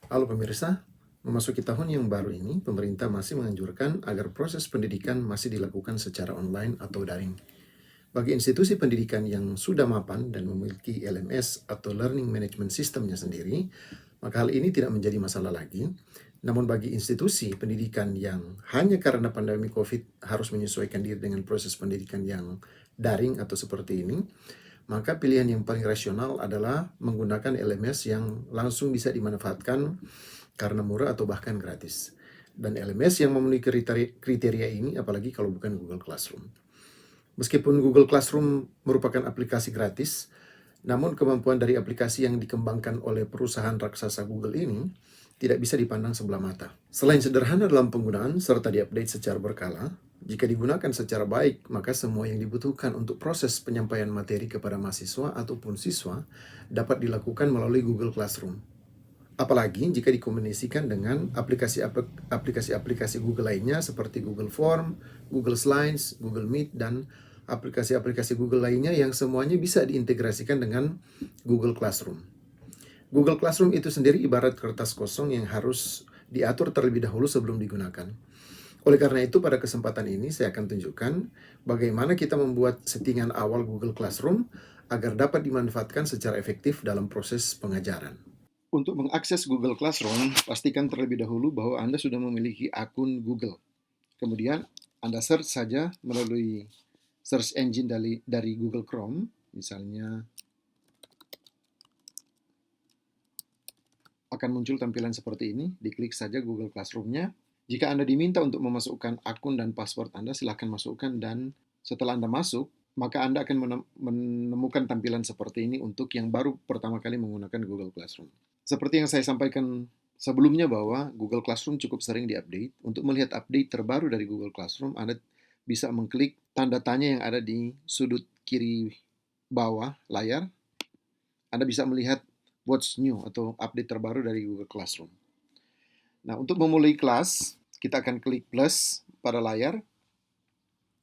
Halo pemirsa, memasuki tahun yang baru ini, pemerintah masih menganjurkan agar proses pendidikan masih dilakukan secara online atau daring. Bagi institusi pendidikan yang sudah mapan dan memiliki LMS atau Learning Management Systemnya sendiri, maka hal ini tidak menjadi masalah lagi. Namun bagi institusi pendidikan yang hanya karena pandemi COVID harus menyesuaikan diri dengan proses pendidikan yang daring atau seperti ini, maka pilihan yang paling rasional adalah menggunakan LMS yang langsung bisa dimanfaatkan karena murah atau bahkan gratis. Dan LMS yang memenuhi kriteria ini apalagi kalau bukan Google Classroom. Meskipun Google Classroom merupakan aplikasi gratis, namun kemampuan dari aplikasi yang dikembangkan oleh perusahaan raksasa Google ini tidak bisa dipandang sebelah mata. Selain sederhana dalam penggunaan serta diupdate secara berkala, jika digunakan secara baik, maka semua yang dibutuhkan untuk proses penyampaian materi kepada mahasiswa ataupun siswa dapat dilakukan melalui Google Classroom. Apalagi jika dikombinasikan dengan aplikasi-aplikasi Google lainnya seperti Google Form, Google Slides, Google Meet, dan aplikasi-aplikasi Google lainnya yang semuanya bisa diintegrasikan dengan Google Classroom. Google Classroom itu sendiri ibarat kertas kosong yang harus diatur terlebih dahulu sebelum digunakan. Oleh karena itu, pada kesempatan ini saya akan tunjukkan bagaimana kita membuat settingan awal Google Classroom agar dapat dimanfaatkan secara efektif dalam proses pengajaran. Untuk mengakses Google Classroom, pastikan terlebih dahulu bahwa Anda sudah memiliki akun Google. Kemudian Anda search saja melalui search engine dari Google Chrome, misalnya akan muncul tampilan seperti ini, diklik saja Google Classroom-nya. Jika Anda diminta untuk memasukkan akun dan password Anda, silahkan masukkan dan setelah Anda masuk, maka Anda akan menemukan tampilan seperti ini untuk yang baru pertama kali menggunakan Google Classroom. Seperti yang saya sampaikan sebelumnya bahwa Google Classroom cukup sering diupdate. Untuk melihat update terbaru dari Google Classroom, Anda bisa mengklik tanda tanya yang ada di sudut kiri bawah layar. Anda bisa melihat what's new atau update terbaru dari Google Classroom. Nah, untuk memulai kelas, kita akan klik plus pada layar,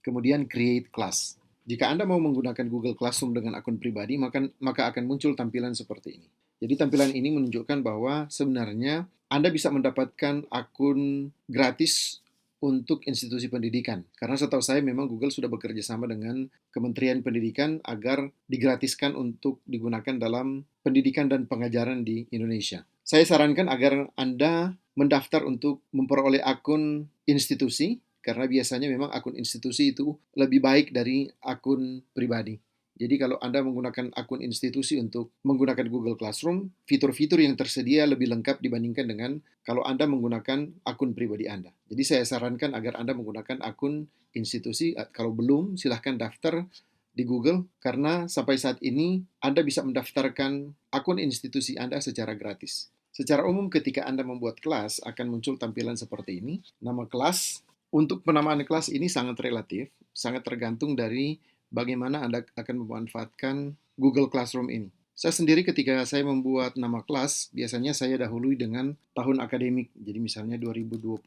kemudian create class. Jika Anda mau menggunakan Google Classroom dengan akun pribadi, maka akan muncul tampilan seperti ini. Jadi tampilan ini menunjukkan bahwa sebenarnya Anda bisa mendapatkan akun gratis untuk institusi pendidikan. Karena setahu saya memang Google sudah bekerja sama dengan Kementerian Pendidikan agar digratiskan untuk digunakan dalam pendidikan dan pengajaran di Indonesia. Saya sarankan agar Anda mendaftar untuk memperoleh akun institusi, karena biasanya memang akun institusi itu lebih baik dari akun pribadi. Jadi kalau Anda menggunakan akun institusi untuk menggunakan Google Classroom, fitur-fitur yang tersedia lebih lengkap dibandingkan dengan kalau Anda menggunakan akun pribadi Anda. Jadi saya sarankan agar Anda menggunakan akun institusi. Kalau belum, silahkan daftar di Google, karena sampai saat ini Anda bisa mendaftarkan akun institusi Anda secara gratis. Secara umum ketika Anda membuat kelas, akan muncul tampilan seperti ini. Nama kelas, untuk penamaan kelas ini sangat relatif, sangat tergantung dari bagaimana Anda akan memanfaatkan Google Classroom ini. Saya sendiri ketika saya membuat nama kelas, biasanya saya dahului dengan tahun akademik. Jadi misalnya 2020,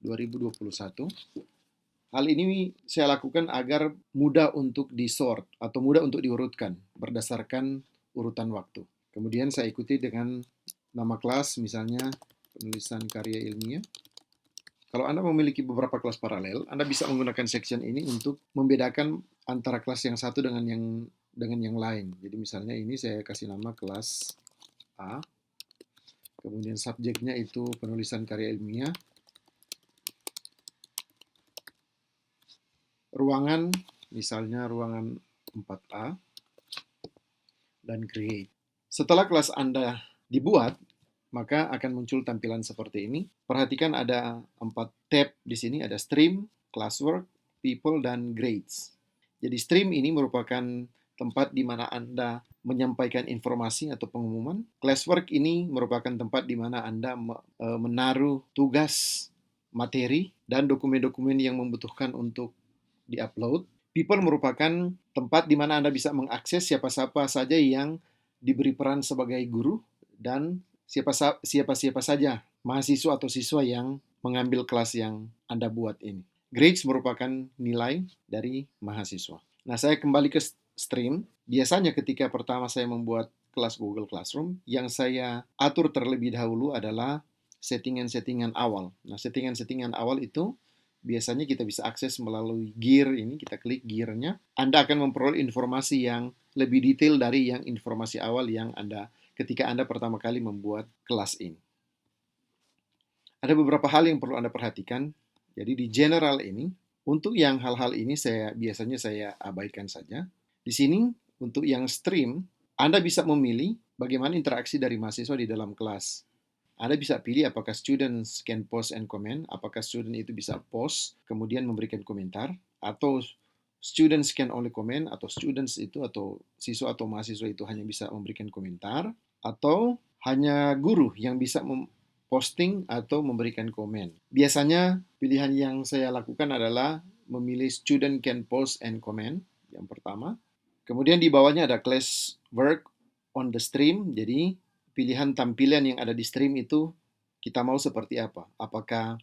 2021. Hal ini saya lakukan agar mudah untuk disort atau mudah untuk diurutkan berdasarkan urutan waktu. Kemudian saya ikuti dengan nama kelas, misalnya penulisan karya ilmiah. Kalau Anda memiliki beberapa kelas paralel, Anda bisa menggunakan section ini untuk membedakan antara kelas yang satu dengan yang lain. Jadi misalnya ini saya kasih nama kelas A, kemudian subjeknya itu penulisan karya ilmiah, ruangan misalnya ruangan 4A, dan create. Setelah kelas Anda dibuat, maka akan muncul tampilan seperti ini. Perhatikan ada 4 tab di sini, ada stream, classwork, people, dan grades. Jadi stream ini merupakan tempat di mana Anda menyampaikan informasi atau pengumuman. Classwork ini merupakan tempat di mana Anda menaruh tugas, materi, dan dokumen-dokumen yang membutuhkan untuk di-upload. People merupakan tempat di mana Anda bisa mengakses siapa-siapa saja yang diberi peran sebagai guru dan siapa-siapa saja mahasiswa atau siswa yang mengambil kelas yang Anda buat ini. Grades merupakan nilai dari mahasiswa. Nah, saya kembali ke stream. Biasanya ketika pertama saya membuat kelas Google Classroom, yang saya atur terlebih dahulu adalah settingan-settingan awal. Nah, settingan-settingan awal itu biasanya kita bisa akses melalui gear ini, kita klik gear-nya. Anda akan memperoleh informasi yang lebih detail dari yang informasi awal yang ketika Anda pertama kali membuat kelas ini. Ada beberapa hal yang perlu Anda perhatikan. Jadi di general ini, untuk yang hal-hal ini biasanya saya abaikan saja. Di sini, untuk yang stream, Anda bisa memilih bagaimana interaksi dari mahasiswa di dalam kelas. Anda bisa pilih apakah students can post and comment, apakah student itu bisa post, kemudian memberikan komentar, atau students can only comment, atau students itu, atau siswa atau mahasiswa itu hanya bisa memberikan komentar, atau hanya guru yang bisa posting atau memberikan komen. Biasanya pilihan yang saya lakukan adalah memilih student can post and comment, yang pertama. Kemudian di bawahnya ada class work on the stream, jadi pilihan tampilan yang ada di stream itu kita mau seperti apa. Apakah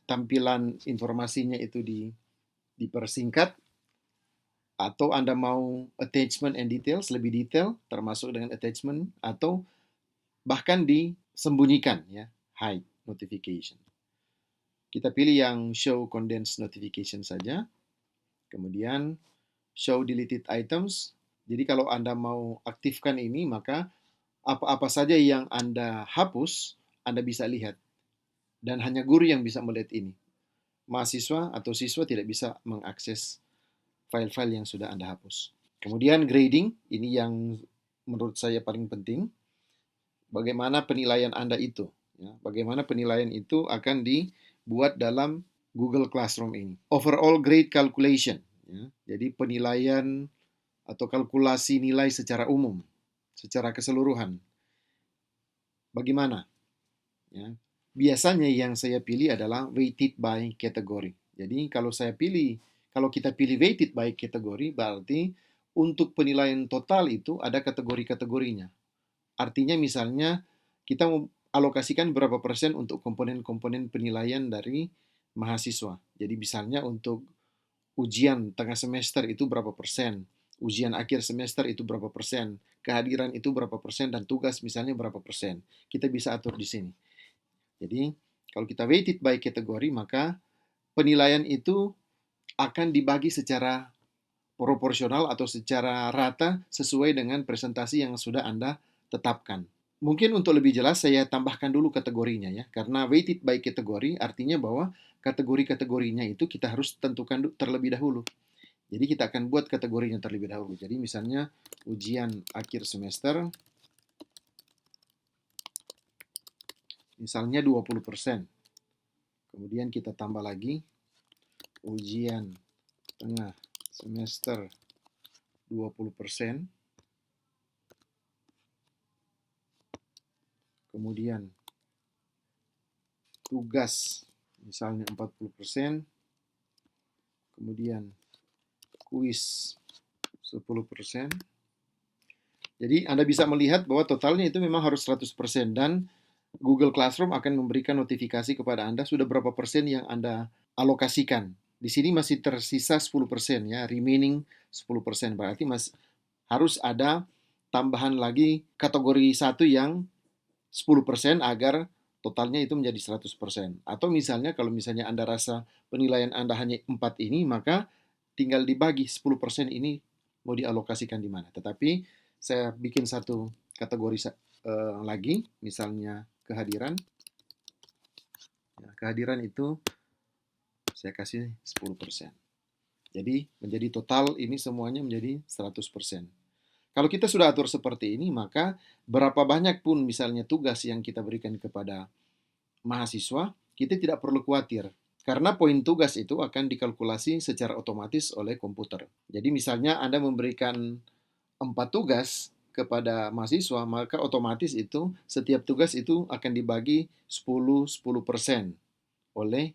tampilan informasinya itu dipersingkat, atau Anda mau attachment and details, lebih detail, termasuk dengan attachment, atau bahkan disembunyikan, ya, hide notification. Kita pilih yang show condensed notification saja. Kemudian show deleted items. Jadi kalau Anda mau aktifkan ini, maka apa-apa saja yang Anda hapus, Anda bisa lihat. Dan hanya guru yang bisa melihat ini. Mahasiswa atau siswa tidak bisa mengakses file-file yang sudah Anda hapus. Kemudian grading, ini yang menurut saya paling penting. Bagaimana penilaian Anda itu? Ya, bagaimana penilaian itu akan dibuat dalam Google Classroom ini. Overall grade calculation. Ya, jadi penilaian atau kalkulasi nilai secara umum, secara keseluruhan. Bagaimana? Ya, biasanya yang saya pilih adalah weighted by category. Jadi kalau kita pilih weighted by category, berarti untuk penilaian total itu ada kategori-kategorinya. Artinya misalnya kita mau alokasikan berapa persen untuk komponen-komponen penilaian dari mahasiswa. Jadi misalnya untuk ujian tengah semester itu berapa persen, ujian akhir semester itu berapa persen, kehadiran itu berapa persen, dan tugas misalnya berapa persen. Kita bisa atur di sini. Jadi kalau kita weighted by kategori, maka penilaian itu akan dibagi secara proporsional atau secara rata sesuai dengan presentasi yang sudah Anda tetapkan. Mungkin untuk lebih jelas saya tambahkan dulu kategorinya ya, karena weighted by kategori artinya bahwa kategori-kategorinya itu kita harus tentukan terlebih dahulu. Jadi kita akan buat kategorinya terlebih dahulu. Jadi misalnya ujian akhir semester, misalnya 20%. Kemudian kita tambah lagi ujian tengah semester 20%. Kemudian tugas misalnya 40%, kemudian kuis 10%. Jadi Anda bisa melihat bahwa totalnya itu memang harus 100% dan Google Classroom akan memberikan notifikasi kepada Anda sudah berapa persen yang Anda alokasikan. Di sini masih tersisa 10% ya, remaining 10%. Berarti harus ada tambahan lagi kategori 1 yang 10% agar totalnya itu menjadi 100%. Atau misalnya kalau misalnya Anda rasa penilaian Anda hanya 4 ini, maka tinggal dibagi 10% ini mau dialokasikan di mana. Tetapi saya bikin satu kategori lagi, misalnya kehadiran. Ya, kehadiran itu saya kasih 10%. Jadi menjadi total ini semuanya menjadi 100%. Kalau kita sudah atur seperti ini, maka berapa banyak pun misalnya tugas yang kita berikan kepada mahasiswa, kita tidak perlu khawatir. Karena poin tugas itu akan dikalkulasi secara otomatis oleh komputer. Jadi misalnya Anda memberikan 4 tugas kepada mahasiswa, maka otomatis itu setiap tugas itu akan dibagi 10% oleh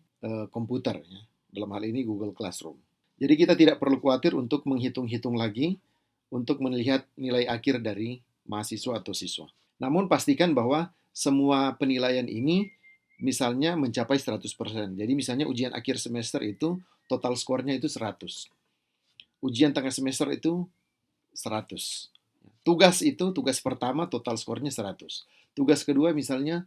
komputer. Ya. Dalam hal ini Google Classroom. Jadi kita tidak perlu khawatir untuk menghitung-hitung lagi untuk melihat nilai akhir dari mahasiswa atau siswa. Namun pastikan bahwa semua penilaian ini misalnya mencapai 100%. Jadi misalnya ujian akhir semester itu total skornya itu 100. Ujian tengah semester itu 100. tugas pertama total skornya 100. Tugas kedua misalnya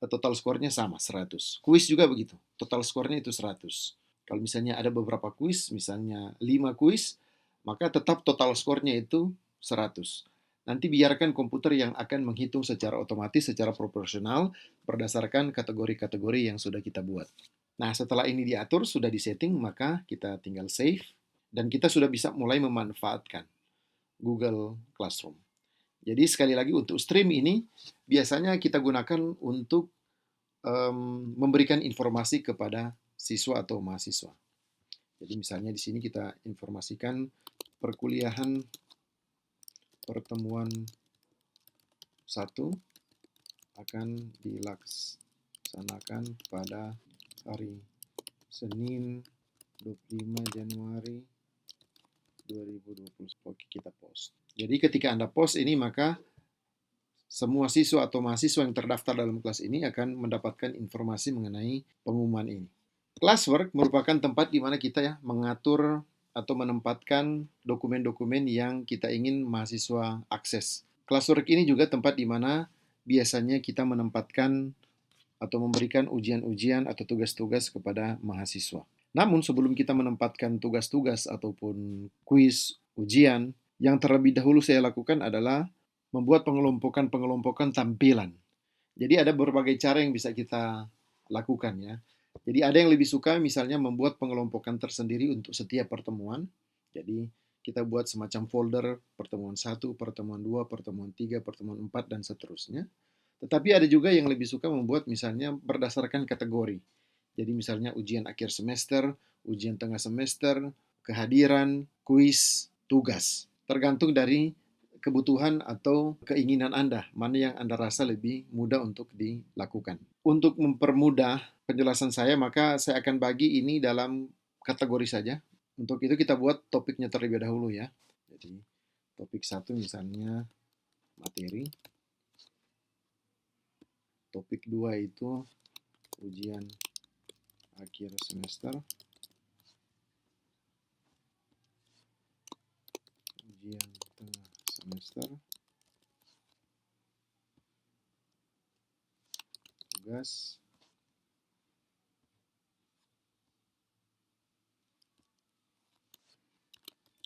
total skornya sama 100. Kuis juga begitu, total skornya itu 100. Kalau misalnya ada beberapa kuis, misalnya 5 kuis, maka tetap total skornya itu 100. Nanti biarkan komputer yang akan menghitung secara otomatis, secara proporsional, berdasarkan kategori-kategori yang sudah kita buat. Nah, setelah ini diatur, sudah disetting, maka kita tinggal save, dan kita sudah bisa mulai memanfaatkan Google Classroom. Jadi sekali lagi untuk stream ini, biasanya kita gunakan untuk memberikan informasi kepada siswa atau mahasiswa. Jadi misalnya di sini kita informasikan perkuliahan pertemuan 1 akan dilaksanakan pada hari Senin 25 Januari 2020. Oke, kita post. Jadi ketika Anda post ini, maka semua siswa atau mahasiswa yang terdaftar dalam kelas ini akan mendapatkan informasi mengenai pengumuman ini. Classwork merupakan tempat di mana kita ya mengatur atau menempatkan dokumen-dokumen yang kita ingin mahasiswa akses. Classwork ini juga tempat di mana biasanya kita menempatkan atau memberikan ujian-ujian atau tugas-tugas kepada mahasiswa. Namun sebelum kita menempatkan tugas-tugas ataupun kuis, ujian, yang terlebih dahulu saya lakukan adalah membuat pengelompokan-pengelompokan tampilan. Jadi ada berbagai cara yang bisa kita lakukan ya. Jadi ada yang lebih suka misalnya membuat pengelompokan tersendiri untuk setiap pertemuan. Jadi kita buat semacam folder pertemuan 1, pertemuan 2, pertemuan 3, pertemuan 4, dan seterusnya. Tetapi ada juga yang lebih suka membuat misalnya berdasarkan kategori. Jadi misalnya ujian akhir semester, ujian tengah semester, kehadiran, kuis, tugas. Tergantung dari kebutuhan atau keinginan Anda, mana yang Anda rasa lebih mudah untuk dilakukan. Untuk mempermudah penjelasan saya, maka saya akan bagi ini dalam kategori saja. Untuk itu kita buat topiknya terlebih dahulu ya. Jadi topik 1 misalnya materi. Topik 2 itu ujian akhir semester. Ujian tengah semester. Tugas.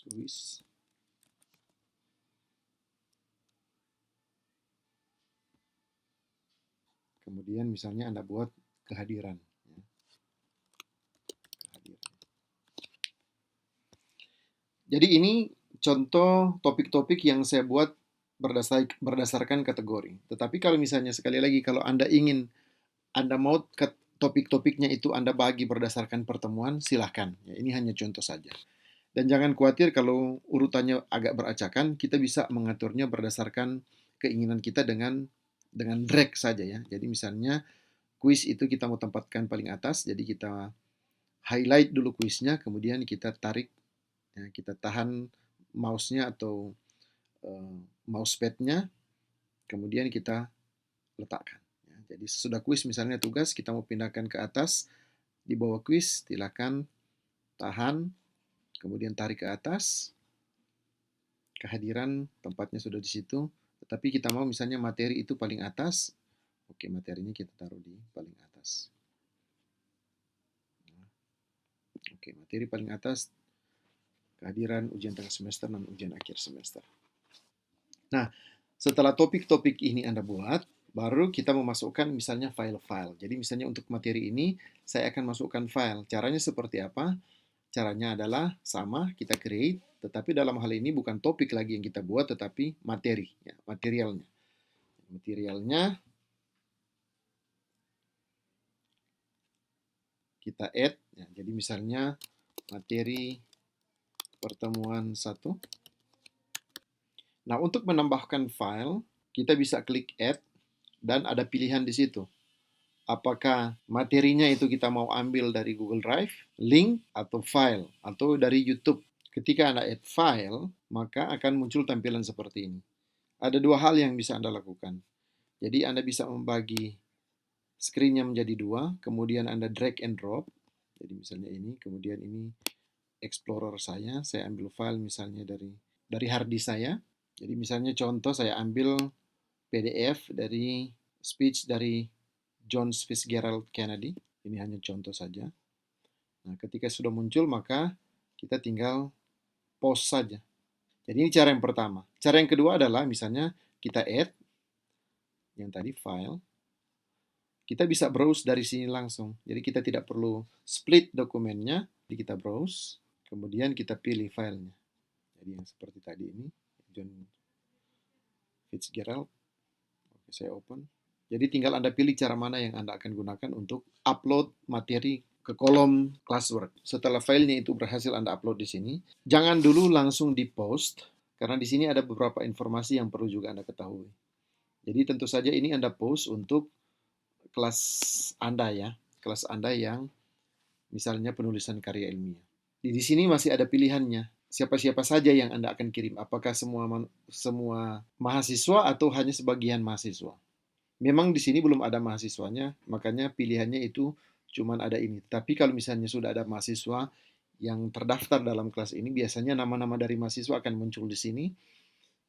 Kuis. Kemudian misalnya Anda buat kehadiran. Jadi ini contoh topik-topik yang saya buat berdasarkan kategori. Tetapi kalau misalnya sekali lagi, kalau Anda ingin, Anda mau topik-topiknya itu Anda bagi berdasarkan pertemuan, silahkan. Ya, ini hanya contoh saja. Dan jangan khawatir kalau urutannya agak beracakan, kita bisa mengaturnya berdasarkan keinginan kita dengan drag saja ya. Jadi misalnya kuis itu kita mau tempatkan paling atas, jadi kita highlight dulu kuisnya, kemudian kita tarik, ya, kita tahan mouse-nya atau mousepad-nya, kemudian kita letakkan. Ya, jadi sesudah kuis misalnya tugas, kita mau pindahkan ke atas, di bawah kuis, silakan tahan, kemudian tarik ke atas, kehadiran tempatnya sudah di situ, tetapi kita mau misalnya materi itu paling atas, oke, materinya kita taruh di paling atas. Oke, materi paling atas, kehadiran ujian tengah semester dan ujian akhir semester. Nah, setelah topik-topik ini Anda buat, baru kita memasukkan misalnya file-file. Jadi misalnya untuk materi ini, saya akan masukkan file. Caranya seperti apa? Caranya adalah sama, kita create, tetapi dalam hal ini bukan topik lagi yang kita buat, tetapi materi, ya, materialnya. Materialnya kita add, ya, jadi misalnya materi pertemuan 1. Nah, untuk menambahkan file, kita bisa klik add, dan ada pilihan di situ. Apakah materinya itu kita mau ambil dari Google Drive, link, atau file, atau dari YouTube. Ketika Anda add file, maka akan muncul tampilan seperti ini. Ada dua hal yang bisa Anda lakukan. Jadi Anda bisa membagi screen-nya menjadi dua, kemudian Anda drag and drop. Jadi misalnya ini, kemudian ini Explorer saya ambil file misalnya dari hard disk saya. Jadi misalnya contoh saya ambil PDF dari speech dari John Fitzgerald Kennedy. Ini hanya contoh saja. Nah, ketika sudah muncul maka kita tinggal post saja. Jadi ini cara yang pertama. Cara yang kedua adalah misalnya kita add yang tadi file. Kita bisa browse dari sini langsung. Jadi kita tidak perlu split dokumennya. Jadi kita browse, kemudian kita pilih filenya. Jadi yang seperti tadi ini, John Fitzgerald. Oke, saya open. Jadi tinggal Anda pilih cara mana yang Anda akan gunakan untuk upload materi ke kolom classwork. Setelah filenya itu berhasil Anda upload di sini, jangan dulu langsung di post, karena di sini ada beberapa informasi yang perlu juga Anda ketahui. Jadi tentu saja ini Anda post untuk kelas Anda ya, kelas Anda yang misalnya penulisan karya ilmiah. Di sini masih ada pilihannya. Siapa-siapa saja yang Anda akan kirim. Apakah semua mahasiswa atau hanya sebagian mahasiswa? Memang di sini belum ada mahasiswanya, makanya pilihannya itu cuma ada ini. Tapi kalau misalnya sudah ada mahasiswa yang terdaftar dalam kelas ini, biasanya nama-nama dari mahasiswa akan muncul di sini.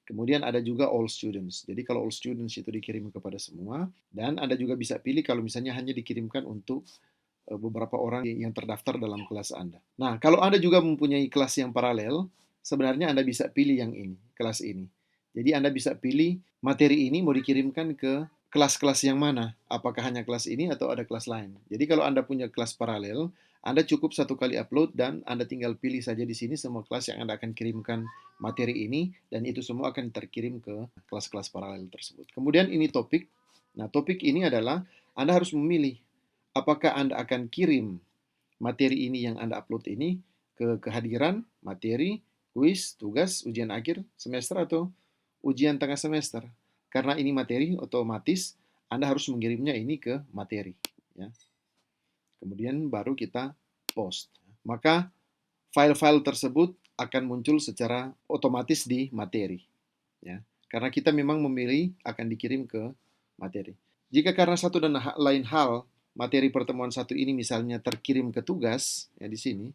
Kemudian ada juga all students. Jadi kalau all students itu dikirim kepada semua, dan Anda juga bisa pilih kalau misalnya hanya dikirimkan untuk beberapa orang yang terdaftar dalam kelas Anda. Nah, kalau Anda juga mempunyai kelas yang paralel, sebenarnya Anda bisa pilih yang ini, kelas ini. Jadi Anda bisa pilih materi ini mau dikirimkan ke kelas-kelas yang mana? Apakah hanya kelas ini atau ada kelas lain? Jadi kalau Anda punya kelas paralel, Anda cukup satu kali upload dan Anda tinggal pilih saja di sini semua kelas yang Anda akan kirimkan materi ini dan itu semua akan terkirim ke kelas-kelas paralel tersebut. Kemudian ini topik. Nah, topik ini adalah Anda harus memilih apakah Anda akan kirim materi ini yang Anda upload ini ke kehadiran, materi, kuis, tugas, ujian akhir semester atau ujian tengah semester. Karena ini materi, otomatis Anda harus mengirimnya ini ke materi. Ya. Kemudian baru kita post. Maka file-file tersebut akan muncul secara otomatis di materi. Ya. Karena kita memang memilih akan dikirim ke materi. Jika karena satu dan lain hal materi pertemuan satu ini misalnya terkirim ke tugas ya di sini,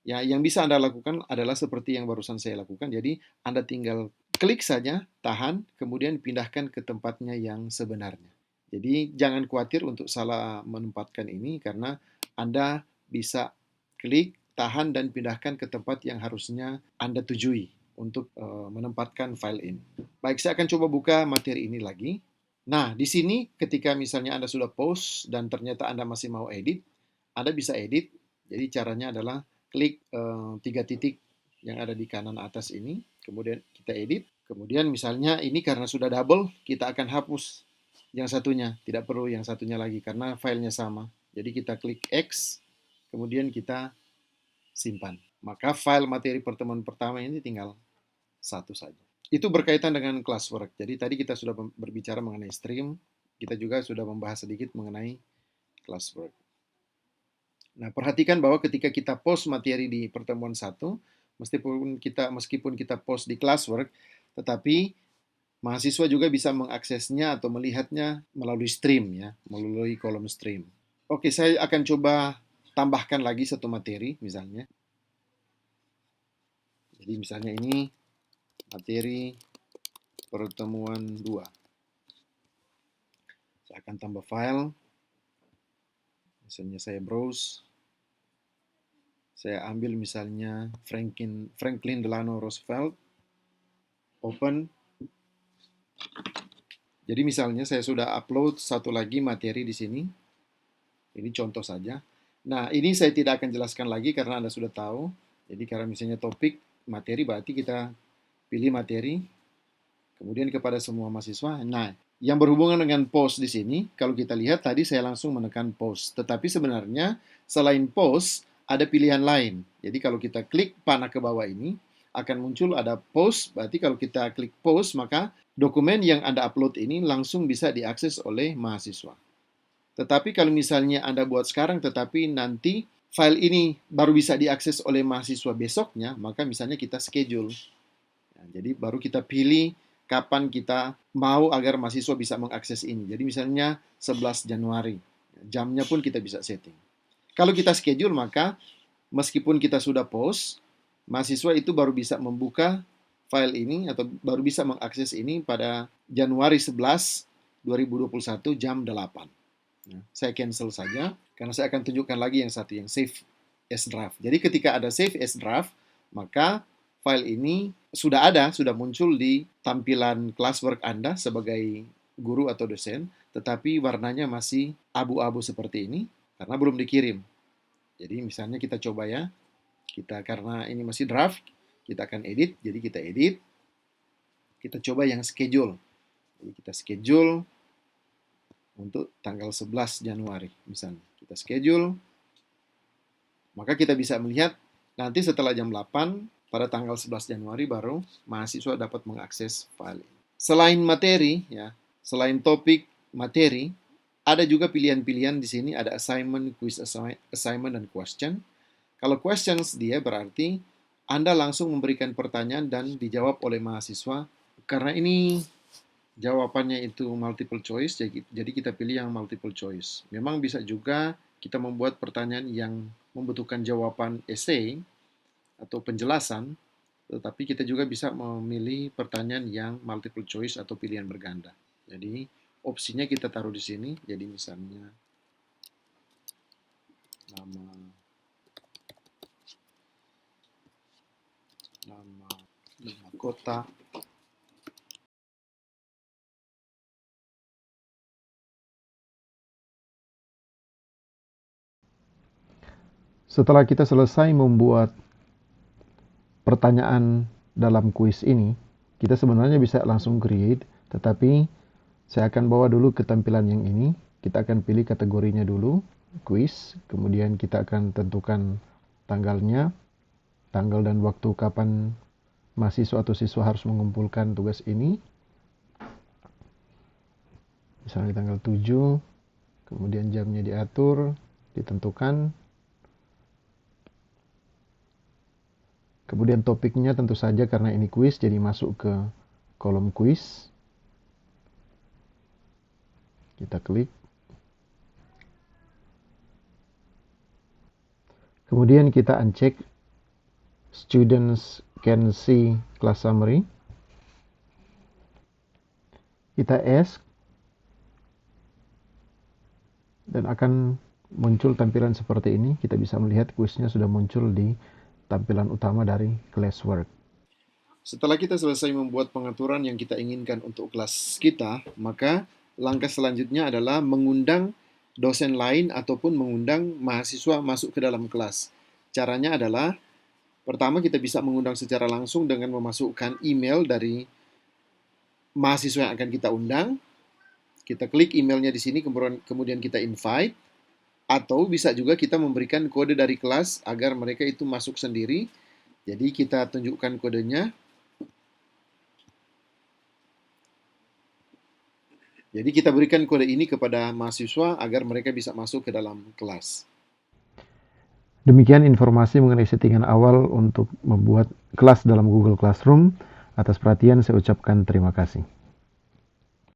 ya yang bisa Anda lakukan adalah seperti yang barusan saya lakukan. Jadi Anda tinggal klik saja, tahan, kemudian pindahkan ke tempatnya yang sebenarnya. Jadi jangan khawatir untuk salah menempatkan ini karena Anda bisa klik, tahan dan pindahkan ke tempat yang harusnya Anda tujui untuk menempatkan file ini. Baik, saya akan coba buka materi ini lagi. Nah, di sini ketika misalnya Anda sudah post dan ternyata Anda masih mau edit, Anda bisa edit. Jadi caranya adalah klik 3 titik yang ada di kanan atas ini, kemudian kita edit. Kemudian misalnya ini karena sudah double, kita akan hapus yang satunya. Tidak perlu yang satunya lagi karena filenya sama. Jadi kita klik X, kemudian kita simpan. Maka file materi pertemuan pertama ini tinggal satu saja. Itu berkaitan dengan classwork. Jadi tadi kita sudah berbicara mengenai stream, kita juga sudah membahas sedikit mengenai classwork. Nah, perhatikan bahwa ketika kita post materi di pertemuan satu, meskipun kita post di classwork, tetapi mahasiswa juga bisa mengaksesnya atau melihatnya melalui stream ya, melalui kolom stream. Oke, saya akan coba tambahkan lagi satu materi misalnya. Jadi misalnya ini materi pertemuan 2. Saya akan tambah file. Misalnya saya browse. Saya ambil misalnya Franklin Delano Roosevelt. Open. Jadi misalnya saya sudah upload satu lagi materi di sini. Ini contoh saja. Nah, ini saya tidak akan jelaskan lagi karena Anda sudah tahu. Jadi karena misalnya topik materi berarti kita pilih materi. Kemudian kepada semua mahasiswa. Nah, yang berhubungan dengan post di sini, kalau kita lihat tadi saya langsung menekan post. Tetapi sebenarnya selain post, ada pilihan lain. Jadi kalau kita klik panah ke bawah ini, akan muncul ada post. Berarti kalau kita klik post, maka dokumen yang Anda upload ini langsung bisa diakses oleh mahasiswa. Tetapi kalau misalnya Anda buat sekarang, tetapi nanti file ini baru bisa diakses oleh mahasiswa besoknya, maka misalnya kita schedule. Nah, jadi baru kita pilih kapan kita mau agar mahasiswa bisa mengakses ini. Jadi misalnya 11 Januari. Jamnya pun kita bisa setting. Kalau kita schedule, maka meskipun kita sudah post, mahasiswa itu baru bisa membuka file ini atau baru bisa mengakses ini pada Januari 11, 2021 jam 8. Nah, saya cancel saja karena saya akan tunjukkan lagi yang satu yang save as draft. Jadi ketika ada save as draft, maka file ini sudah ada, sudah muncul di tampilan classwork Anda sebagai guru atau dosen, tetapi warnanya masih abu-abu seperti ini karena belum dikirim. Jadi misalnya kita coba ya, karena ini masih draft, kita akan edit, jadi kita edit, kita coba yang schedule. Jadi kita schedule untuk tanggal 11 Januari misalnya. Kita schedule, maka kita bisa melihat nanti setelah jam 8 pada tanggal 11 Januari baru mahasiswa dapat mengakses file ini. Selain materi ya, selain topik materi, ada juga pilihan-pilihan di sini, ada assignment, quiz assignment dan question. Kalau questions dia berarti Anda langsung memberikan pertanyaan dan dijawab oleh mahasiswa. Karena ini jawabannya itu multiple choice, jadi kita pilih yang multiple choice. Memang bisa juga kita membuat pertanyaan yang membutuhkan jawaban essay atau penjelasan, tetapi kita juga bisa memilih pertanyaan yang multiple choice atau pilihan berganda. Jadi opsinya kita taruh di sini. Jadi misalnya nama kota, setelah kita selesai membuat pertanyaan dalam kuis ini, kita sebenarnya bisa langsung create, tetapi saya akan bawa dulu ke tampilan yang ini. Kita akan pilih kategorinya dulu, kuis, kemudian kita akan tentukan tanggalnya, tanggal dan waktu kapan mahasiswa atau siswa harus mengumpulkan tugas ini. Misalnya tanggal 7, kemudian jamnya diatur, ditentukan. Kemudian topiknya tentu saja karena ini kuis, jadi masuk ke kolom kuis. Kita klik. Kemudian kita uncheck Students can see class summary. Kita ask. Dan akan muncul tampilan seperti ini. Kita bisa melihat kuisnya sudah muncul di tampilan utama dari classwork. Setelah kita selesai membuat pengaturan yang kita inginkan untuk kelas kita, maka langkah selanjutnya adalah mengundang dosen lain ataupun mengundang mahasiswa masuk ke dalam kelas. Caranya adalah, pertama kita bisa mengundang secara langsung dengan memasukkan email dari mahasiswa yang akan kita undang. Kita klik emailnya di sini, kemudian kita invite. Atau bisa juga kita memberikan kode dari kelas agar mereka itu masuk sendiri. Jadi kita tunjukkan kodenya. Jadi kita berikan kode ini kepada mahasiswa agar mereka bisa masuk ke dalam kelas. Demikian informasi mengenai settingan awal untuk membuat kelas dalam Google Classroom. Atas perhatian saya ucapkan terima kasih.